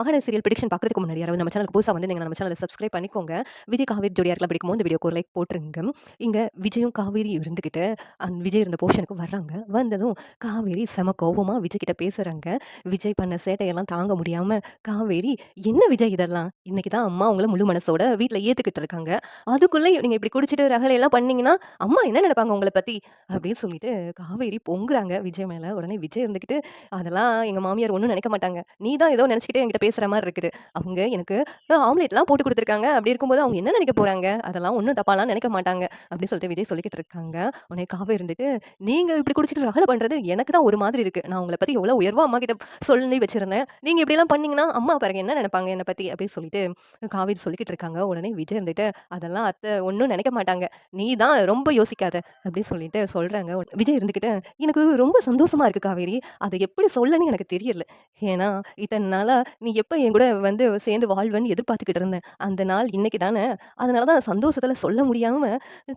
ஆனா serial prediction பார்க்குறதுக்கு முன்னாடி யாராவது நம்ம சேனலுக்கு புதுசா வந்திருந்தீங்கன்னா, நம்ம சேனல சப்ஸ்கிரைப் பண்ணிக்கோங்க. விஜய், காவேரி ஜோடியா இருக்கலாம் பிடிக்குமோ இந்த வீடியோக்கு ஒரு லைக் போட்டுருங்க. இங்க விஜயும், காவேரியும் இருந்துகிட்டு, விஜய் இருந்த போர்ஷனுக்கு வர்றாங்க. வந்ததும் காவேரி செம கோவமா விஜய் கிட்ட பேசுறாங்க. விஜய் பண்ண சேட்டையெல்லாம் தாங்க முடியாம, காவேரி "என்ன விஜய் இதெல்லாம்? இன்னைக்கு தான் அம்மா உங்கள முழு மனசோட வீட்ல ஏத்துக்கிட்டு இருக்காங்க. அதுக்குள்ள நீங்க இப்படி குடிச்சிட்டு ரகளையெல்லாம் பண்ணீங்கன்னா, அம்மா என்ன நெனைப்பாங்க உங்கள பத்தி?" அப்படின்னு சொல்லிட்டு காவேரி பொங்குறாங்க விஜய் மேல. உடனே விஜய் இருந்துகிட்டு, "அதெல்லாம் எங்க மாமியார் ஒண்ணும் நெனைக்க மாட்டாங்க. நீ தான் ஏதோ நெனச்சுக்கிட்டே என்கிட்ட பேசுற மாரி இருக்குது. அவங்க எனக்கு ஆம்லெட்லாம் போட்டு குடுத்துருக்காங்க. அப்படி இருக்கும்போது அவங்க என்ன நெனைக்க போறாங்க? அதெல்லாம் ஒண்ணும் தப்பாலாம் நெனைக்க மாட்டாங்க." அப்படின்னு சொல்லிட்டு விஜய் சொல்லிக்கிட்டு இருக்காங்க. உடனே காவேரி இருந்துட்டு, "நீங்க இப்படி குடிச்சிட்டு ரகளை பண்றது எனக்கு தான் ஒரு மாதிரி இருக்கு. நான் உங்கள பத்தி எவ்வளோ உயர்வா அம்மாகிட்ட சொல்லி வச்சிருந்தேன். நீங்க இப்படியெல்லாம் பண்ணீங்கன்னா, அம்மா பாருங்க என்ன நெனைப்பாங்க என்ன பத்தி?" அப்படின்னு சொல்லிட்டு காவேரி சொல்லிக்கிட்டு இருக்காங்க. உடனே விஜய் இருந்துட்டு, "அதெல்லாம் அத்தை ஒண்ணும் நெனைக்க மாட்டாங்க. நீ தான் ரொம்ப யோசிக்காத." அப்படின்னு சொல்லிட்டு சொல்றாங்க. விஜய் இருந்துகிட்டு, "எனக்கு ரொம்ப சந்தோஷமா இருக்கு காவேரி. அத எப்படி சொல்லன்னு எனக்கு தெரியல. ஏன்னா, இத்தன நாளா நீ எப்ப என் கூட வந்து சேர்ந்து வாழ்வன்னு எதிர்பார்த்துக்கிட்டு இருந்தேன். அந்த நாள் இன்னைக்கு தானே. அதனால தான் சந்தோஷத்துல சொல்ல முடியாம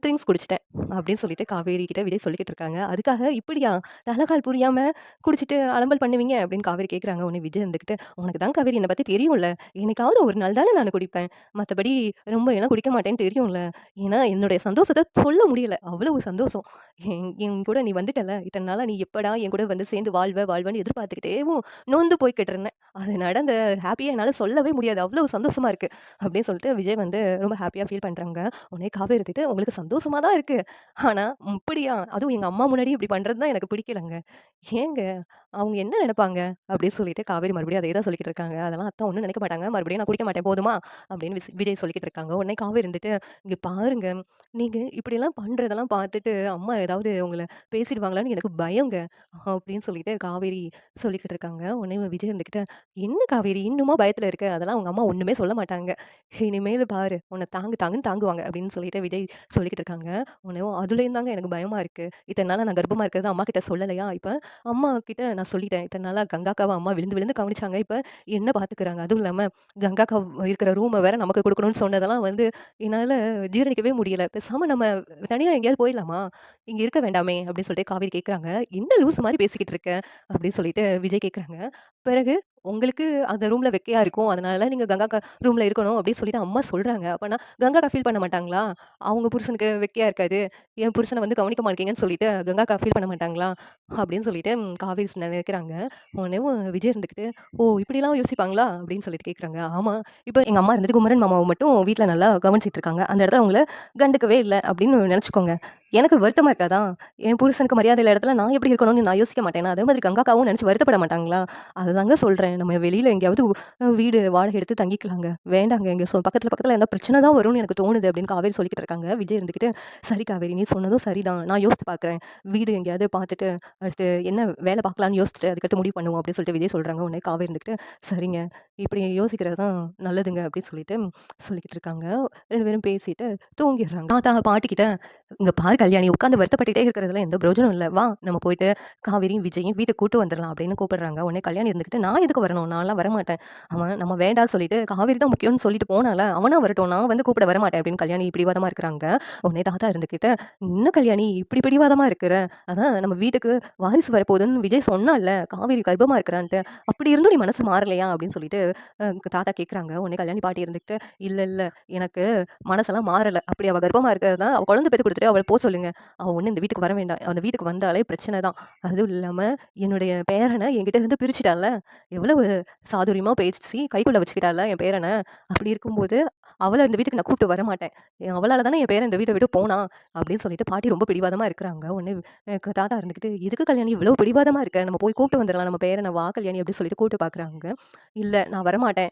ட்ரிங்க்ஸ் குடிச்சுட்டேன்." அப்படின்னு சொல்லிட்டு காவேரி கிட்ட விஜய் சொல்லிக்கிட்டு இருக்காங்க. "அதுக்காக இப்படியா தலகால் புரியாம குடிச்சிட்டு அலம்பல் பண்ணுவீங்க?" அப்படின்னு காவேரி கேட்குறாங்க. உடனே விஜய் இருந்துகிட்டு, "உனக்கு தான் காவேரி என்ன பத்தி தெரியும்ல. என்னைக்காவது ஒரு நாள் தானே நானு குடிப்பேன். மத்தபடி ரொம்ப எல்லாம் குடிக்க மாட்டேன்னு தெரியும்ல. ஏன்னா என்னுடைய சந்தோஷத்த சொல்ல முடியல. அவ்வளவு சந்தோஷம். என் என் கூட நீ வந்துட்டல்ல. இத்தன நாளா நீ எப்படா என் கூட வந்து சேர்ந்து வாழ்வன்னு எதிர்பார்த்துக்கிட்டேவும் நொந்து போய்க்கிட்டு இருந்தேன். அது நடந்த ஹேப்பியா என்னால சொல்லவே முடியாது. அவ்வளவு சந்தோஷமா இருக்கு." அப்படின்னு சொல்லிட்டு விஜய் வந்து ரொம்ப ஹேப்பியா ஃபீல் பண்றாங்க. உடனே காவேரி இருந்துட்டு, "உங்களுக்கு சந்தோஷமா தான் இருக்கு. ஆனா இப்படியா? அதுவும் எங்க அம்மா முன்னாடி இப்படி பண்றது தான் எனக்கு பிடிக்கலங்க. ஏங்க? அவங்க என்ன நெனைப்பாங்க?" அப்படின்னு சொல்லிட்டு காவேரி மறுபடியும் அதே தான் சொல்லிக்கிட்டு இருக்காங்க. "அதெல்லாம் அத்தை ஒண்ணும் நெனைக்க மாட்டாங்க. மறுபடியும் நான் குடிக்க மாட்டேன் போதுமா?" அப்படின்னு விஜய் சொல்லிக்கிட்டு இருக்காங்க. உடனே காவேரி இருந்துட்டு, "இங்க பாருங்க, நீங்க இப்படியெல்லாம் பண்றதெல்லாம் பார்த்துட்டு அம்மா ஏதாவது உங்கள பேசிடுவாங்களான்னு எனக்கு பயங்க." அப்படின்னு சொல்லிட்டு காவேரி சொல்லிக்கிட்டு இருக்காங்க. உடனே விஜய் இருந்துகிட்டு, "என்ன காவேரி இன்னுமா பயத்துல இருக்க? அதெல்லாம் உங்க அம்மா ஒண்ணுமே சொல்ல மாட்டாங்க. இனிமேலு பாரு உன்ன தாங்குன்னு தாங்குவாங்க." அப்படின்னு சொல்லிட்டு விஜய் சொல்லிக்கிட்டு இருக்காங்க. உடனே அதுலேருந்து தாங்க எனக்கு பயமா இருக்கு. இத்தன நாளா நான் கர்ப்பமா இருக்கிறத அம்மாகிட்ட சொல்லலையா? இப்ப அம்மா கிட்ட நான் சொல்லிட்டேன். இத்தன நாளா கங்காக்காவ அம்மா விழுந்து விழுந்து கவனிச்சாங்க. இப்ப என்ன பார்த்துக்கிறாங்க. அதுவும் இல்லாம கங்காக்கா இருக்கிற ரூம வேற நமக்கு குடுக்கணும்னு சொன்னதெல்லாம் வந்து என்னால ஜீரணிக்கவே முடியல. பேசாம நம்ம தனியா எங்கேயாவது போயிடலாமா? இங்க இருக்க வேண்டாமே! அப்படின்னு சொல்லிட்டு காவேரி கேட்குறாங்க. "என்ன லூசு மாரி பேசிக்கிட்டு இருக்க?" அப்படின்னு சொல்லிட்டு விஜய் கேட்குறாங்க. பிறகு உங்களுக்கு அந்த ரூம்ல வெக்கையா இருக்கும். அதனால நீங்க கங்காக்கா ரூம்ல இருக்கணும் அப்படின்னு சொல்லிட்டு அம்மா சொல்றாங்க. அப்பன்னா கங்காக்கா ஃபீல் பண்ண மாட்டாங்களா? அவங்க புருஷனுக்கு வெக்கையா இருக்காது. என் புருஷன வந்து கவனிக்க மாட்டீங்கன்னு சொல்லிட்டு கங்காக்கா ஃபீல் பண்ண மாட்டாங்களா? அப்படின்னு சொல்லிட்டு காவேரி நினைக்கிறாங்க. உடனேவும் விஜய் இருந்துகிட்டு, "ஓ! இப்படிலாம் யோசிப்பாங்களா?" அப்படின்னு சொல்லிட்டு கேட்குறாங்க. ஆமா. இப்ப எங்க அம்மா இருந்துட்டு குமரன் மாமாவ மட்டும் வீட்ல நல்லா கவனிச்சுட்டு இருக்காங்க. அந்த இடத்துல அவங்கள கண்டுக்கவே இல்ல அப்படின்னு நெனச்சுக்கோங்க. எனக்கு வருத்தமா இருக்காதா? என் புருஷனுக்கு மரியாதை இல்ல இடத்துல நான் எப்படி இருக்கணும்னு நான் யோசிக்க மாட்டேனா? அதே மாதிரி கங்காக்காவும் நெனச்சு வருத்தப்பட மாட்டாங்களா? அதுதாங்க சொல்றேன். நம்ம வெளியில எங்கேயாவது வீடு வாடகை எடுத்து தங்கிக்கலாங்க. வேண்டாங்க இங்க பக்கத்துல பக்கத்துல எதனா பிரச்சனை தான் வரும்னு எனக்கு தோணுது அப்படின்னு காவேரி சொல்லிக்கிட்டு இருக்காங்க. விஜய் இருந்துகிட்டு, "சரி காவேரி நீ சொன்னதும் சரிதான். நான் யோசிச்சு பார்க்குறேன். வீடு எங்கேயாவது பார்த்துட்டு, அடுத்து என்ன வேலை பார்க்கலான்னு யோசிச்சுட்டு அதுக்கடுத்து முடிவு பண்ணுவோம்." அப்படின்னு சொல்லிட்டு விஜய் சொல்றாங்க. உடனே காவேரி இருந்துகிட்டு, "சரிங்க. இப்படி யோசிக்கிறது தான் நல்லதுங்க." அப்படின்னு சொல்லிட்டு சொல்லிக்கிட்டு இருக்காங்க. 2 பேரும் பேசிட்டு தூங்கிடுறாங்க. தாத்தா, பாட்டிக்கிட்ட, "இங்க பாரு கல்யாணி உட்காந்து வருத்தப்பட்டுட்டே இருக்கிறதுல எந்த பிரயோஜனம் இல்ல. வா நம்ம போயிட்டு காவேரியும், விஜயும் வீட்டுக்கு கூட்டு வந்துரலாம்." அப்படின்னு கூப்பிடுறாங்க. உடனே கல்யாணி இருந்துகிட்டு, "நான் எதுக்கு வரணும்? நான்லாம் வரமாட்டேன். அவன் நம்ம வேண்டான்னு சொல்லிட்டு காவேரி தான் முக்கியம்னு சொல்லிட்டு போனால, அவனா வரட்டும். நான் வந்து கூப்பிட வரமாட்டேன்." அப்படின்னு கல்யாணி பிடிவாதமா இருக்கிறாங்க. உடனே தாத்தா இருந்துகிட்டு, "என்ன கல்யாணி இப்படி பிடிவாதமா இருக்கிற? அதான் நம்ம வீட்டுக்கு வாரிசு வரப்போகுதுன்னு விஜய் சொன்னான்ல, காவேரி கர்ப்பமா இருக்கிறான்ட்டு. அப்படி இருந்தும் நீ மனசு மாறலையா?" அப்படின்னு சொல்லிட்டு தாத்தா கேட்குறாங்க. உடனே கல்யாணி பாட்டி இருந்துகிட்டு, "இல்ல, இல்ல எனக்கு மனசெல்லாம் மாறல. அப்படி அவ கர்ப்பமா இருக்கிறது தான் அவ குழந்தை பெத்து குடுத்துட்டு அவள சொல்லுங்க. அவ ஒண்ணும் இந்த வீட்டுக்கு வர வேண்டாம். அந்த வீட்டுக்கு வந்தாலே பிரச்சனை தான். அதுவும் இல்லாம என்னுடைய பேரன என்கிட்ட இருந்து பிரிச்சுட்டால்ல. எவ்வளவு சாதுரியமா பேசி கைக்குள்ள வச்சுக்கிட்டால்ல என் பேரன. அப்படி இருக்கும்போது அவள இந்த வீட்டுக்கு நான் கூப்பிட்டு வரமாட்டேன். அவளால தானே என் பேரன் இந்த வீட்ட விட்டு போனான்." அப்படின்னு சொல்லிட்டு பாட்டி ரொம்ப பிடிவாதமா இருக்கிறாங்க. உடனே தாத்தா இருந்துகிட்டு, "எதுக்கு கல்யாணி இவ்வளவு பிடிவாதமா இருக்க? நம்ம போய் கூப்பிட்டு வந்துரலாம் நம்ம பேரன. வா கல்யாணி." அப்படின்னு சொல்லிட்டு கூப்பிட்டு பார்க்குறாங்க. "இல்ல நான் வரமாட்டேன்.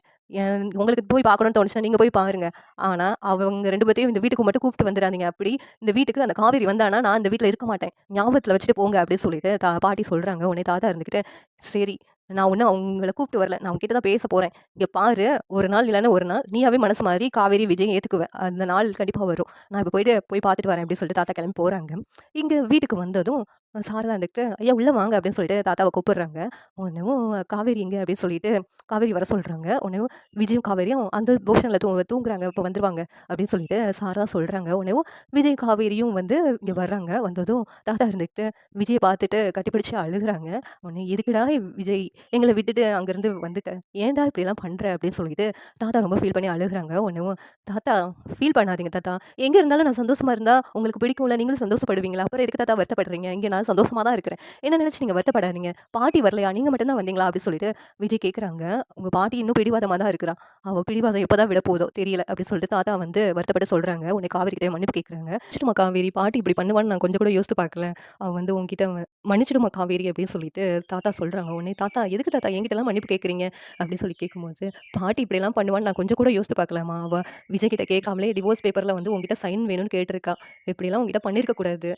உங்களுக்கு போய் பார்க்கணும்னு தோணுச்சுன்னா நீங்க போய் பாருங்க. ஆனா, அவங்க 2 பேத்தையும் இந்த வீட்டுக்கு மட்டும் கூப்பிட்டு வந்துராதீங்க. அப்படி இந்த வீட்டுக்கு அந்த காவேரி வந்தான்னா, நான் இந்த வீட்ல இருக்க மாட்டேன். ஞாபகத்துல வச்சுட்டு போங்க." அப்படின்னு சொல்லிட்டு பாட்டி சொல்றாங்க. உடனே தாத்தா இருந்துகிட்டு, "சரி, நான் ஒண்ணும் அவங்கள கூப்பிட்டு வரல. நான் உன்கிட்ட தான் பேச போறேன். இங்க பாரு, ஒரு நாள் இல்லன்னா ஒரு நாள் நீயாவே மனசு மாறி காவேரி, விஜயும் ஏத்துக்குவ. அந்த நாள் கண்டிப்பா வரும். நான் இப்ப போய் பார்த்துட்டு வரேன்." அப்படின்னு சொல்லிட்டு தாத்தா கிளம்பி போறாங்க. இங்க வீட்டுக்கு வந்ததும் சாரதா இருந்துட்டு, "ஐயா உள்ள வாங்க" அப்படின்னு சொல்லிட்டு தாத்தாவ கூப்பிடுறாங்க. உடனேவும் "காவேரி எங்க?" அப்படின்னு சொல்லிட்டு காவேரி வர சொல்றாங்க. உடனேவும் விஜயும், காவேரியும் அந்த போர்ஷன்ல தூங்குறாங்க. "இப்ப வந்துருவாங்க" அப்படின்னு சொல்லிட்டு சாரதா சொல்றாங்க. உடனேவும் விஜய், காவேரியும் வந்து இங்க வர்றாங்க. வந்ததும் தாத்தா இருந்துகிட்டு விஜய பார்த்துட்டு கட்டிப்பிடிச்சு அழுகுறாங்க. உடனே "எதுக்குடா விஜய் எங்கள விட்டுட்டு அங்கருந்து வந்துட்ட? ஏன்டா இப்படிலாம் பண்ற?" அப்படின்னு சொல்லிட்டு தாத்தா ரொம்ப ஃபீல் பண்ணி அழுகுறாங்க. உடனேவும் "தாத்தா ஃபீல் பண்ணாதீங்க தாத்தா. எங்க இருந்தாலும் நான் சந்தோஷமா இருந்தா உங்களுக்கு பிடிக்கும்ல, நீங்களும் சந்தோஷப்படுவீங்களா? அப்புறம் எதுக்கு தாத்தா வருத்தப்படுறீங்க? இங்க நான் சந்தோஷமா தான் இருக்கிறேன். என்ன நினைச்சு நீங்க வருத்தப்படாதீங்க. பாட்டி வரலையா? நீங்க மட்டும் தான் வந்தீங்களா?" அப்படி சொல்லிட்டு விஜய் கேட்குறாங்க. "உங்க பாட்டி இன்னும் பிடிவாதமா தான் இருக்கிறா. அவ பிடிவாதம் எப்ப தான் விடப்போதோ தெரியல." அப்படின்னு சொல்லிட்டு தாத்தா வந்து வருத்தப்பட்டு சொல்றாங்க. உடனே காவேரி கிட்ட மன்னிப்பு கேட்குறாங்க. "மன்னிச்சிடுமா காவேரி, பாட்டி இப்படி பண்ணுவான்னு நான் கொஞ்சம் கூட யோசித்து பார்க்கல. அவ வந்து உன்கிட்ட மன்னிச்சிடுமா காவேரி" அப்படின்னு சொல்லிட்டு தாத்தா சொல்றாங்க. உடனே தாத்தா எதுக்கு தாத்தா என்கிட்டலாம் மன்னிப்பு கேட்குறீங்க? அப்படின்னு சொல்லி கேட்கும்போது, "பாட்டி இப்படிலாம் பண்ணுவான்னு நான் கொஞ்சம் கூட யோசித்து பார்க்கலம்மா. அவ விஜய் கிட்ட கேட்காமலே டிவோர்ஸ் பேப்பர்ல வந்து உன்கிட்ட சைன் வேணும்னு கேட்டிருக்கா. இப்படிலாம் உன்கிட்ட பண்ணியிருக்க கூடாது.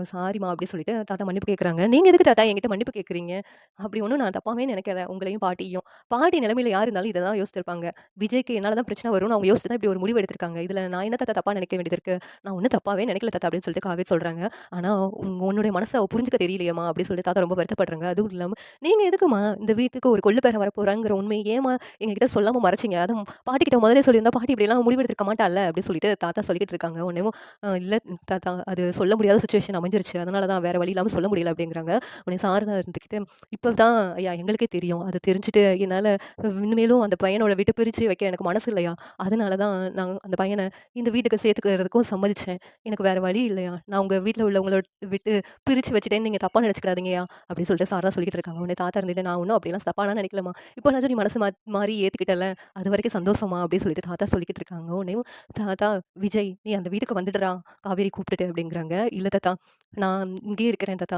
சாரிம்மா" அப்படி சொல்லிட்டு தாத்தா மன்னிப்பு கேட்குறாங்க. "நீங்க எதுக்கு தாத்தா என்கிட்ட மன்னிப்பு கேட்குறீங்க? அப்படி ஒண்ணும் நான் தப்பாவே நினைக்கல. உங்களையும் பாட்டியும். பாட்டி நிலைமையில யார் இருந்தாலும் இத தான் யோசிச்சிருப்பாங்க. விஜய்க்கு என்னால தான் பிரச்சனை வரும்னு அவங்க யோசிச்சு தான் இப்படி ஒரு முடிவு எடுத்திருக்காங்க. இதுல நான் என்ன தாத்தா தப்பா நினைக்க வேண்டியது இருக்கு? நான் ஒண்ணும் தப்பாவே நினைக்கல தாத்தா" அப்படின்னு சொல்லிட்டு காவேரி சொல்றாங்க. "ஆனா உன்னுடைய மனச அவ புரிஞ்சுக்க தெரியலையேம்மா" அப்படின்னு சொல்லிட்டு தாத்தா ரொம்ப வருத்தப்படுறாங்க. அதுவும் இல்லாம, "நீங்க எதுக்கும்மா இந்த வீட்டுக்கு ஒரு கொள்ளு பேரன் வரப்போறாங்கிற உண்மைய ஏம்மா எங்ககிட்ட சொல்லாம மறைச்சீங்க? அதுவும் பாட்டிக்கிட்ட முதலே சொல்லியிருந்தா பாட்டி இப்படிலாம் முடிவு எடுத்திருக்க மாட்டால்ல" அப்படின்னு சொல்லிட்டு தாத்தா சொல்லிக்கிட்டு இருக்காங்க. உடனேவும் இல்ல தாத்தா அது சொல்ல முடியாத சிச்சுவேஷன் அமைஞ்சிருச்சு. அதனால தான் வேற வழி இல்லாம சொல்ல முடியல அப்படிங்கிறாங்க. உடனே சாரதா இருந்துகிட்டு, "இப்ப தான் ஐயா எங்களுக்கே தெரியும். அது தெரிஞ்சுட்டு என்னால இனிமேலும் அந்த பையனோட விட்டு பிரிச்சு வைக்க எனக்கு மனசு இல்லையா. அதனால தான் நான் அந்த பையன இந்த வீட்டுக்கு சேர்த்துக்கிறதுக்கும் சம்மதிச்சேன். எனக்கு வேற வழி இல்லையா. நான் உங்க வீட்ல உள்ளவங்கள விட்டு பிரிச்சு வச்சுட்டேன்னு நீங்க தப்பா நினைச்சுக்கிடாதீங்கய்யா" அப்படின்னு சொல்லிட்டு சாரதா சொல்லிக்கிட்டு இருக்காங்க. உடனே தாத்தா இருந்துட்டு, "நான் ஒண்ணும் அப்படிலாம் தப்பாலாம் நினைக்கலம்மா. இப்போனாச்சும் நீ மனசு மாறி ஏத்துக்கிட்டல்ல, அதுவரைக்கும் சந்தோஷமா" அப்படின்னு சொல்லிட்டு தாத்தா சொல்லிக்கிட்டு இருக்காங்க. உடனேயும் தாத்தா, "விஜய் நீ அந்த வீட்டுக்கு வந்துடுடா காவேரி கூப்பிட்டுட்டு" அப்படிங்கிறாங்க. "இல்ல தாத்தா, நான் இங்கேயே இருக்கிறேன் தாத்தா.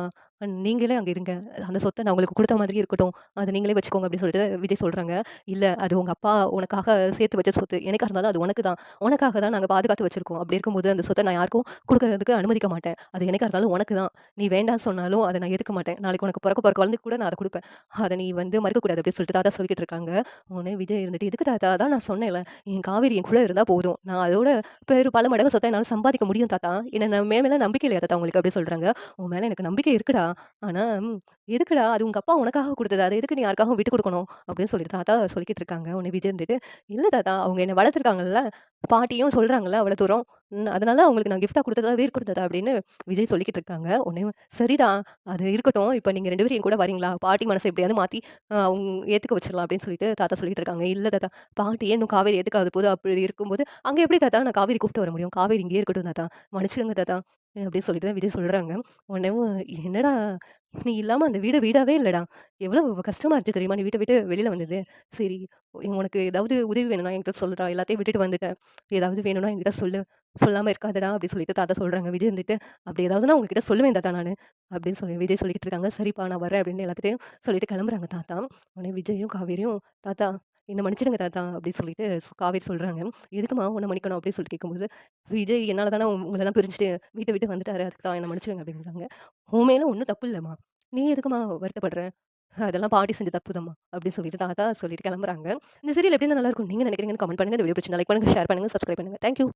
நீங்களே அங்க இருங்க. அந்த சொத்த நான் உங்களுக்கு குடுத்த மாதிரி இருக்கட்டும். அத நீங்களே வச்சுக்கோங்க" அப்படின்னு சொல்லிட்டு விஜய் சொல்றாங்க. "இல்ல அது உங்க அப்பா உனக்காக சேர்த்து வச்ச சொத்து. என்னைக்கா இருந்தாலும் அது உனக்கு தான். உனக்காக தான் நாங்க பாதுகாத்து வச்சிருக்கோம். அப்படி இருக்கும்போது அந்த சொத்த நான் யாருக்கும் குடுக்குறதுக்கு அனுமதிக்க மாட்டேன். அது என்னைக்கா இருந்தாலும் உனக்கு தான். நீ வேண்டான்னு சொன்னாலும் அத நான் ஏத்துக்க மாட்டேன். நாளைக்கு உனக்கு பொறக்க போற குழந்தைக்கு கூட நான் அத குடுப்பேன். அத நீ வந்து மறுக்கக்கூடாது" அப்படின்னு சொல்லிட்டு தாத்தா சொல்லிக்கிட்டு இருக்காங்க. உடனே விஜய் இருந்துட்டு, "எதுக்கு தாத்தா? அதான் நான் சொன்னேன்ல. என் காவேரி என் கூட இருந்தா போதும். நான் அதோட பல மடங்கு சொத்த என்னால சம்பாதிக்க முடியும் தாத்தா. என்ன மேல நம்பிக்கை இல்லையா தாத்தா உங்களுக்கு?" அப்படி சொல்றாங்க. "உன் மேல எனக்கு நம்பிக்கை இருக்குடா. ஆனா எதுக்குடா? அது உங்க அப்பா உனக்காக குடுத்தது. அத எதுக்கு நீ யாருக்காகவும் விட்டுக் குடுக்கணும்?" அப்படின்னு சொல்லிட்டு தாத்தா சொல்லிக்கிட்டு இருக்காங்க. உடனே விஜய் இருந்துட்டு, "இல்ல தாத்தா, அவங்க என்ன வளர்த்துருக்காங்கல்ல. பாட்டியும் சொல்றாங்கல்ல அவ்வளோ தூரம். அதனால அவங்களுக்கு நான் கிஃப்ட்டா குடுத்ததா, வேர் குடுத்ததா" அப்படின்னு விஜய் சொல்லிக்கிட்டு இருக்காங்க. உடனே "சரிடா, அது இருக்கட்டும். இப்ப நீங்க 2 பேரும் என் கூட வரீங்களா? பாட்டி மனச எப்படியாவது மாத்தி அவங்க ஏத்துக்க வச்சிடலாம்" அப்படின்னு சொல்லிட்டு தாத்தா சொல்லிக்கிட்டு இருக்காங்க. "இல்ல தாத்தா, பாட்டியே இன்னும் காவேரி ஏத்துக்காத போது அப்படி இருக்கும்போது, அங்க எப்படி தாத்தா நான் காவேரி கூப்பிட்டு வர முடியும்? காவேரி இங்கேயே இருக்கட்டும் தாத்தா. மன்னிச்சிடுங்க தாத்தா" அப்படின்னு சொல்லிட்டு தான் விஜய் சொல்றாங்க. உடனேவும் "என்னடா நீ இல்லாம அந்த வீடு வீடாவே இல்லடா. எவ்வளவு கஷ்டமா இருந்துச்சு தெரியுமா? நீ வீட்ட விட்டு வெளில வந்தது. சரி உனக்கு ஏதாவது உதவி வேணும்னா என்கிட்ட சொல்றா. எல்லாத்தையும் விட்டுட்டு வந்துட்டேன். ஏதாவது வேணும்னா என்கிட்ட சொல்லு. சொல்லாம இருக்காதடா" அப்படி சொல்லிட்டு தாத்தா சொல்றாங்க. விஜய் இருந்துட்டு, "அப்படி ஏதாவதுனா உங்ககிட்ட சொல்லுவேன் தாத்தா நானு" அப்படின்னு சொல்லி விஜய் சொல்லிக்கிட்டு இருக்காங்க. "சரிப்பா நான் வரேன்" அப்படின்னு எல்லாத்துட்டயும் சொல்லிட்டு கிளம்புறாங்க தாத்தா. உடனே விஜயும், காவேரியும், "தாத்தா என்ன மன்னிச்சிடுங்க தாத்தா" அப்படின்னு சொல்லிட்டு காவேரி சொல்றாங்க. "எதுக்கும்மா உன்ன மன்னிக்கணும்?" அப்படின்னு சொல்லிட்டு கேட்கும்போது, "விஜய் என்னால தானே உங்களலாம் பிரிஞ்சுட்டு வீட்ட விட்டு வந்துட்டாரு. அதுக்கு தான் என்ன மன்னிச்சிடுங்க" அப்படிங்கிறாங்க. "உன் மேல ஒண்ணும் தப்பு இல்லம்மா. நீ எதுக்கும்மா வருத்தப்படுற? அதெல்லாம் பாட்டி செஞ்ச தப்புதாம்மா" அப்படின்னு சொல்லிட்டு தாத்தா சொல்லிட்டு கிளம்புறாங்க. இந்த சீரியல் எப்படி இருந்தா நல்லா இருக்கும் நீங்க நினைக்கிறீங்கன்னு கமெண்ட் பண்ணுங்க. இந்த வீடியோ பிடிச்சிருந்தா லைக் பண்ணுங்க, ஷேர் பண்ணுங்க, சப்ஸ்கிரைப் பண்ணுங்க. Thank you.